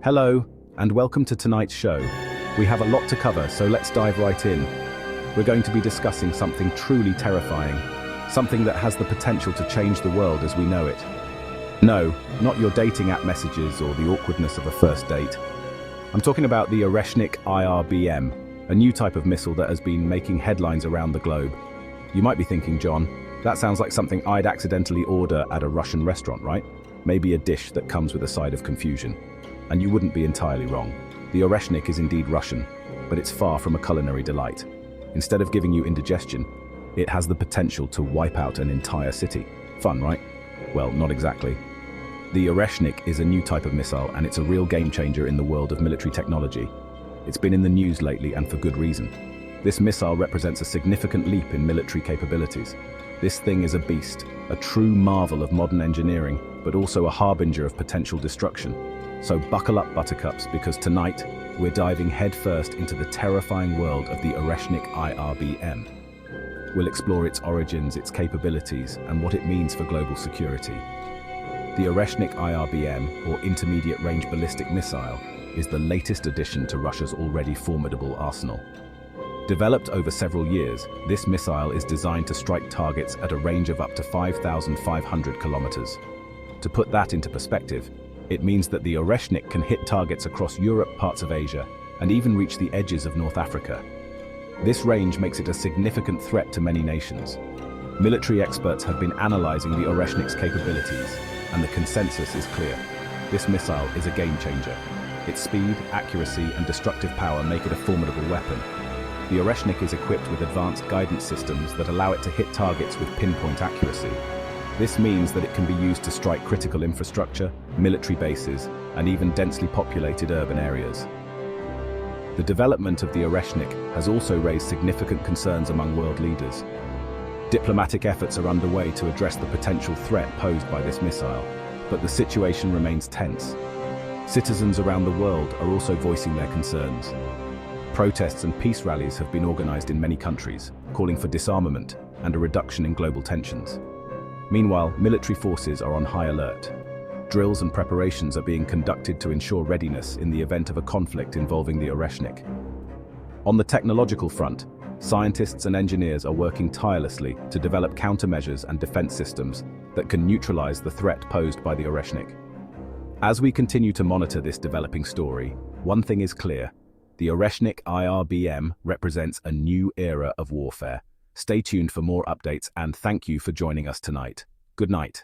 Hello, and welcome to tonight's show. We have a lot to cover, so let's dive right in. We're going to be discussing something truly terrifying, something that has the potential to change the world as we know it. No, not your dating app messages or the awkwardness of a first date. I'm talking about the Oreshnik IRBM, a new type of missile that has been making headlines around the globe. You might be thinking, John, that sounds like something I'd accidentally order at a Russian restaurant, right? Maybe a dish that comes with a side of confusion. And you wouldn't be entirely wrong. The Oreshnik is indeed Russian, but it's far from a culinary delight. Instead of giving you indigestion, it has the potential to wipe out an entire city. Fun, right? Well, not exactly. The Oreshnik is a new type of missile, and it's a real game changer in the world of military technology. It's been in the news lately, and for good reason. This missile represents a significant leap in military capabilities. This thing is a beast, a true marvel of modern engineering, but also a harbinger of potential destruction. So buckle up, buttercups, because tonight we're diving headfirst into the terrifying world of the Oreshnik IRBM. We'll explore its origins, its capabilities, and what it means for global security. The Oreshnik IRBM, or Intermediate Range Ballistic Missile, is the latest addition to Russia's already formidable arsenal. Developed over several years, this missile is designed to strike targets at a range of up to 5,500 kilometers. To put that into perspective, it means that the Oreshnik can hit targets across Europe, parts of Asia, and even reach the edges of North Africa. This range makes it a significant threat to many nations. Military experts have been analyzing the Oreshnik's capabilities, and the consensus is clear. This missile is a game changer. Its speed, accuracy, and destructive power make it a formidable weapon. The Oreshnik is equipped with advanced guidance systems that allow it to hit targets with pinpoint accuracy. This means that it can be used to strike critical infrastructure, military bases, and even densely populated urban areas. The development of the Oreshnik has also raised significant concerns among world leaders. Diplomatic efforts are underway to address the potential threat posed by this missile, but the situation remains tense. Citizens around the world are also voicing their concerns. Protests and peace rallies have been organized in many countries, calling for disarmament and a reduction in global tensions. Meanwhile, military forces are on high alert. Drills and preparations are being conducted to ensure readiness in the event of a conflict involving the Oreshnik. On the technological front, scientists and engineers are working tirelessly to develop countermeasures and defense systems that can neutralize the threat posed by the Oreshnik. As we continue to monitor this developing story, one thing is clear: the Oreshnik IRBM represents a new era of warfare. Stay tuned for more updates, and thank you for joining us tonight. Good night.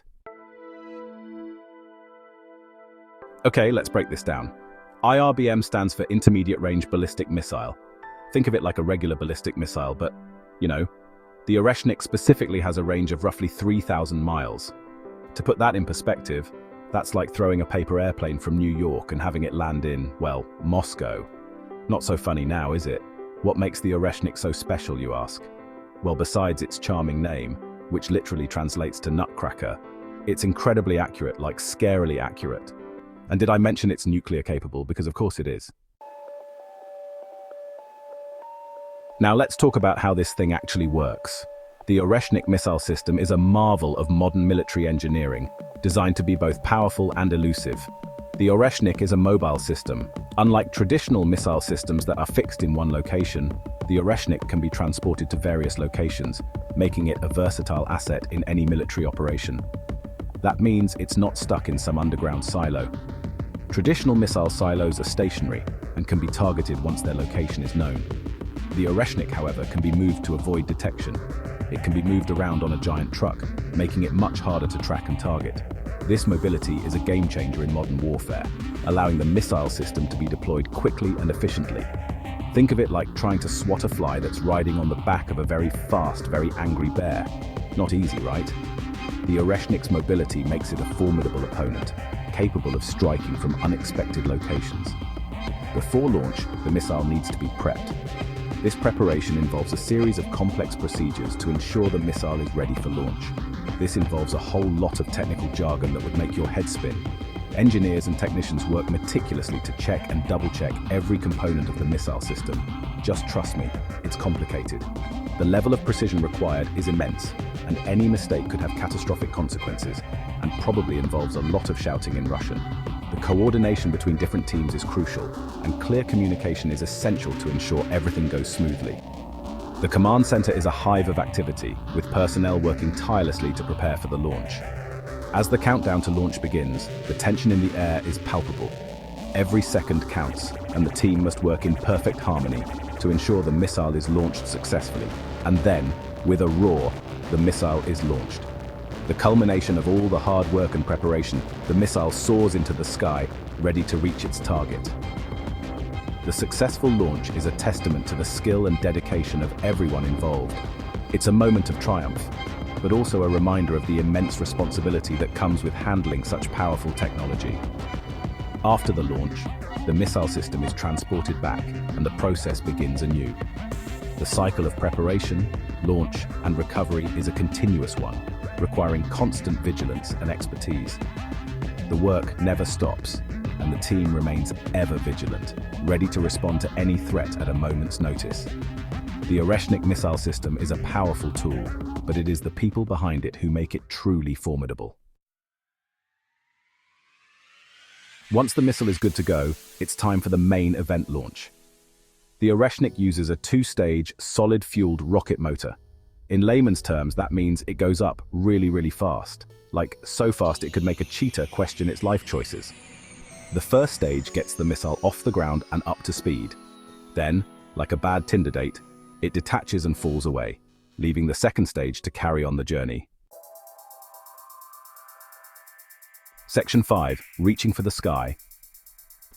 Okay, let's break this down. IRBM stands for Intermediate Range Ballistic Missile. Think of it like a regular ballistic missile, but, the Oreshnik specifically has a range of roughly 3,000 miles. To put that in perspective, that's like throwing a paper airplane from New York and having it land in, well, Moscow. Not so funny now, is it? What makes the Oreshnik so special, you ask? Well, besides its charming name, which literally translates to nutcracker, it's incredibly accurate, like scarily accurate. And did I mention it's nuclear capable? Because of course it is. Now let's talk about how this thing actually works. The Oreshnik missile system is a marvel of modern military engineering, designed to be both powerful and elusive. The Oreshnik is a mobile system. Unlike traditional missile systems that are fixed in one location, the Oreshnik can be transported to various locations, making it a versatile asset in any military operation. That means it's not stuck in some underground silo. Traditional missile silos are stationary and can be targeted once their location is known. The Oreshnik, however, can be moved to avoid detection. It can be moved around on a giant truck, making it much harder to track and target. This mobility is a game changer in modern warfare, allowing the missile system to be deployed quickly and efficiently. Think of it like trying to swat a fly that's riding on the back of a very fast, very angry bear. Not easy, right? The Oreshnik's mobility makes it a formidable opponent, capable of striking from unexpected locations. Before launch, the missile needs to be prepped. This preparation involves a series of complex procedures to ensure the missile is ready for launch. This involves a whole lot of technical jargon that would make your head spin. Engineers and technicians work meticulously to check and double-check every component of the missile system. Just trust me, it's complicated. The level of precision required is immense, and any mistake could have catastrophic consequences, and probably involves a lot of shouting in Russian. The coordination between different teams is crucial, and clear communication is essential to ensure everything goes smoothly. The command center is a hive of activity, with personnel working tirelessly to prepare for the launch. As the countdown to launch begins, the tension in the air is palpable. Every second counts, and the team must work in perfect harmony to ensure the missile is launched successfully. And then, with a roar, the missile is launched. The culmination of all the hard work and preparation, the missile soars into the sky, ready to reach its target. The successful launch is a testament to the skill and dedication of everyone involved. It's a moment of triumph, but also a reminder of the immense responsibility that comes with handling such powerful technology. After the launch, the missile system is transported back and the process begins anew. The cycle of preparation, launch, and recovery is a continuous one, requiring constant vigilance and expertise. The work never stops, and the team remains ever vigilant, ready to respond to any threat at a moment's notice. The Oreshnik missile system is a powerful tool, but it is the people behind it who make it truly formidable. Once the missile is good to go, it's time for the main event launch. The Oreshnik uses a two-stage, solid-fueled rocket motor. In layman's terms, that means it goes up really fast. Like, so fast it could make a cheetah question its life choices. The first stage gets the missile off the ground and up to speed. Then, like a bad Tinder date, it detaches and falls away, leaving the second stage to carry on the journey. Section 5. Reaching for the sky.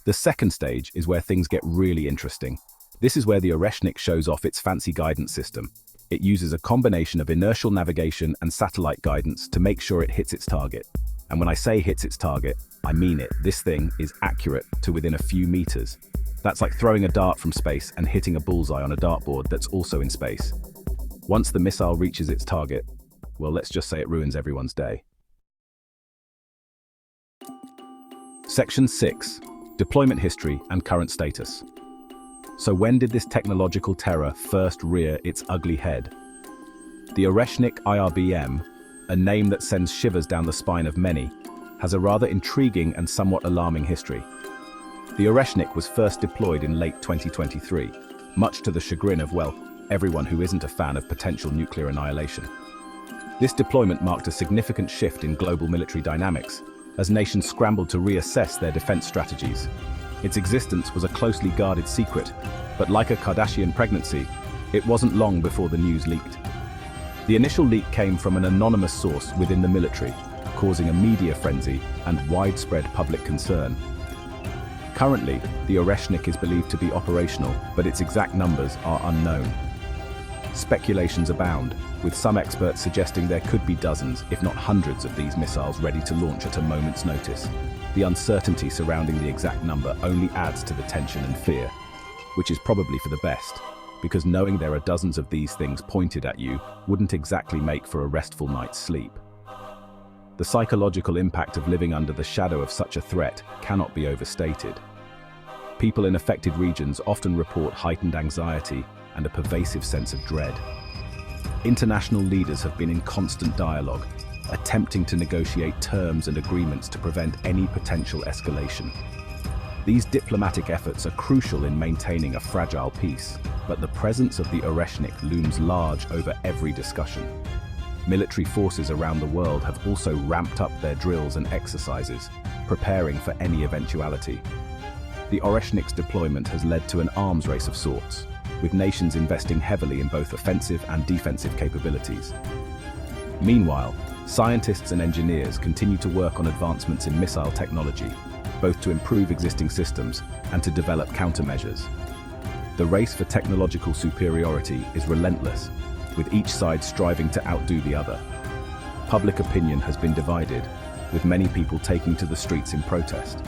The second stage is where things get really interesting. This is where the Oreshnik shows off its fancy guidance system. It uses a combination of inertial navigation and satellite guidance to make sure it hits its target. And when I say hits its target, I mean it. This thing is accurate to within a few meters. That's like throwing a dart from space and hitting a bullseye on a dartboard that's also in space. Once the missile reaches its target, well, let's just say it ruins everyone's day. Section 6. Deployment history and current status. So when did this technological terror first rear its ugly head? The Oreshnik IRBM, a name that sends shivers down the spine of many, has a rather intriguing and somewhat alarming history. The Oreshnik was first deployed in late 2023, much to the chagrin of, well, everyone who isn't a fan of potential nuclear annihilation. This deployment marked a significant shift in global military dynamics, as nations scrambled to reassess their defense strategies. Its existence was a closely guarded secret, but like a Kardashian pregnancy, it wasn't long before the news leaked. The initial leak came from an anonymous source within the military, causing a media frenzy and widespread public concern. Currently, the Oreshnik is believed to be operational, but its exact numbers are unknown. Speculations abound, with some experts suggesting there could be dozens, if not hundreds, of these missiles ready to launch at a moment's notice. The uncertainty surrounding the exact number only adds to the tension and fear, which is probably for the best, because knowing there are dozens of these things pointed at you wouldn't exactly make for a restful night's sleep. The psychological impact of living under the shadow of such a threat cannot be overstated. People in affected regions often report heightened anxiety and a pervasive sense of dread. International leaders have been in constant dialogue, attempting to negotiate terms and agreements to prevent any potential escalation. These diplomatic efforts are crucial in maintaining a fragile peace, but the presence of the Oreshnik looms large over every discussion. Military forces around the world have also ramped up their drills and exercises, preparing for any eventuality. The Oreshnik's deployment has led to an arms race of sorts, with nations investing heavily in both offensive and defensive capabilities. Meanwhile, scientists and engineers continue to work on advancements in missile technology, both to improve existing systems and to develop countermeasures. The race for technological superiority is relentless, with each side striving to outdo the other. Public opinion has been divided, with many people taking to the streets in protest.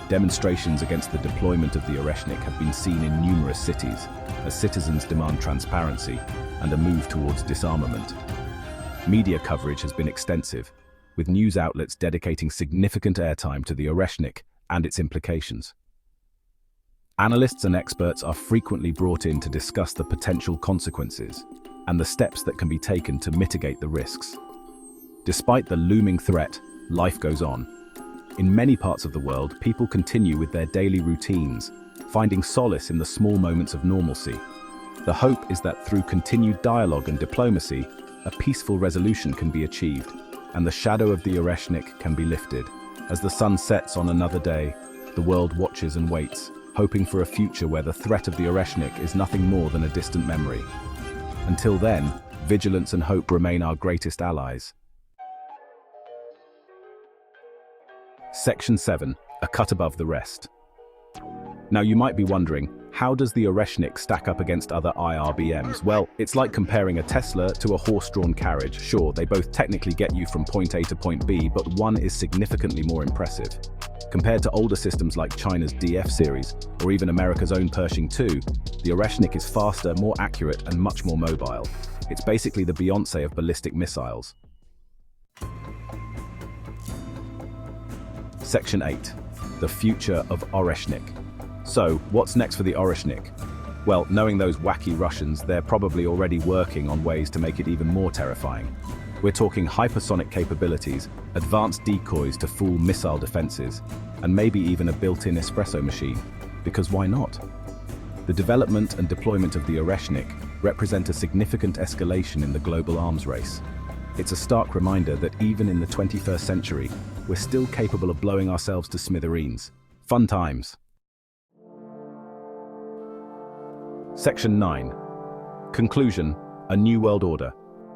Demonstrations against the deployment of the Oreshnik have been seen in numerous cities, as citizens demand transparency and a move towards disarmament. Media coverage has been extensive, with news outlets dedicating significant airtime to the Oreshnik and its implications. Analysts and experts are frequently brought in to discuss the potential consequences and the steps that can be taken to mitigate the risks. Despite the looming threat, life goes on. In many parts of the world, people continue with their daily routines, finding solace in the small moments of normalcy. The hope is that through continued dialogue and diplomacy, a peaceful resolution can be achieved, and the shadow of the Oreshnik can be lifted. As the sun sets on another day, the world watches and waits, hoping for a future where the threat of the Oreshnik is nothing more than a distant memory. Until then, vigilance and hope remain our greatest allies. Section 7. A cut above the rest. Now you might be wondering, how does the Oreshnik stack up against other IRBMs? Well, it's like comparing a Tesla to a horse-drawn carriage. Sure, they both technically get you from point A to point B, but one is significantly more impressive. Compared to older systems like China's DF series, or even America's own Pershing II, the Oreshnik is faster, more accurate, and much more mobile. It's basically the Beyoncé of ballistic missiles. Section 8. The future of Oreshnik. So, what's next for the Oreshnik? Well, knowing those wacky Russians, they're probably already working on ways to make it even more terrifying. We're talking hypersonic capabilities, advanced decoys to fool missile defenses, and maybe even a built-in espresso machine. Because why not? The development and deployment of the Oreshnik represent a significant escalation in the global arms race. It's a stark reminder that even in the 21st century, we're still capable of blowing ourselves to smithereens. Fun times. Section 9. Conclusion: a new world order.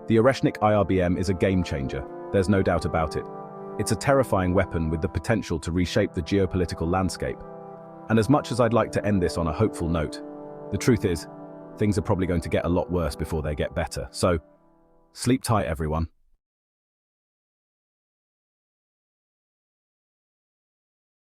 The Oreshnik IRBM is a game changer, there's no doubt about it. It's a terrifying weapon with the potential to reshape the geopolitical landscape. And as much as I'd like to end this on a hopeful note, the truth is, things are probably going to get a lot worse before they get better. So, sleep tight, everyone.